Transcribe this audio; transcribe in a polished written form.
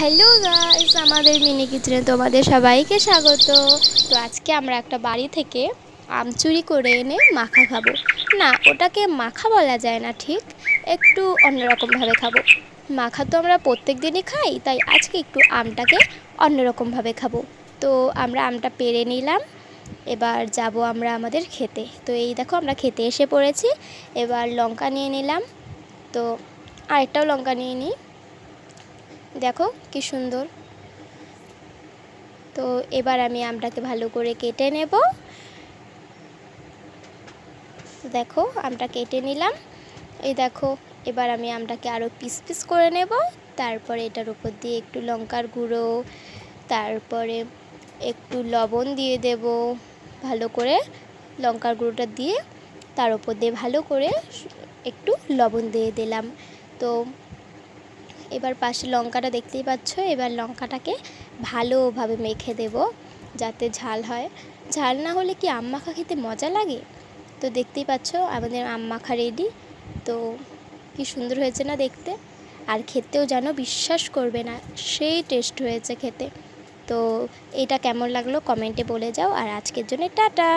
Hello guys, আমাদের mini কিচেনে তোমাদের সবাইকে স্বাগত। তো আজকে আমরা একটা বাড়ি থেকে আম চুরি করে এনে মাখা খাবো। না, ওটাকে মাখা বলা যায় না, ঠিক একটু অন্যরকমভাবে খাবো। মাখা তো আমরা প্রত্যেক দিনই খাই, তাই আজকে একটু আমটাকে অন্যরকমভাবে খাবো। তো আমরা আমটা পেড়ে নিলাম, এবার যাব আমরা আমাদের খেতে। তো এই দেখো, আমরা খেতে এসে পড়েছি। এবার লঙ্কা নিয়ে নিলাম, তো আরেকটাও লঙ্কা নিয়ে নিই। দেখো কি সুন্দর। তো এবার আমি আমটাকে ভালো করে কেটে নেব। দেখো আমটা কেটে নিলাম। এই দেখো, এবার আমি আমটাকে আরও পিস পিস করে নেব। তারপরে এটার উপর দিয়ে একটু লঙ্কার গুঁড়ো, তারপরে একটু লবণ দিয়ে দেব। ভালো করে লঙ্কার গুঁড়োটা দিয়ে তার উপর দিয়ে ভালো করে একটু লবণ দিয়ে দিলাম। তো এবার পাশে লঙ্কাটা দেখতেই পাচ্ছ। এবার লঙ্কাটাকে ভালোভাবে মেখে দেব যাতে ঝাল হয়। ঝাল না হলে কি আম মাখা খেতে মজা লাগে? তো দেখতেই পাচ্ছ আমাদের আম মাখা রেডি। তো কি সুন্দর হয়েছে না দেখতে, আর খেতেও যেন বিশ্বাস করবে না, সেই টেস্ট হয়েছে খেতে। তো এটা কেমন লাগলো কমেন্টে বলে যাও, আর আজকের জন্য টাটা।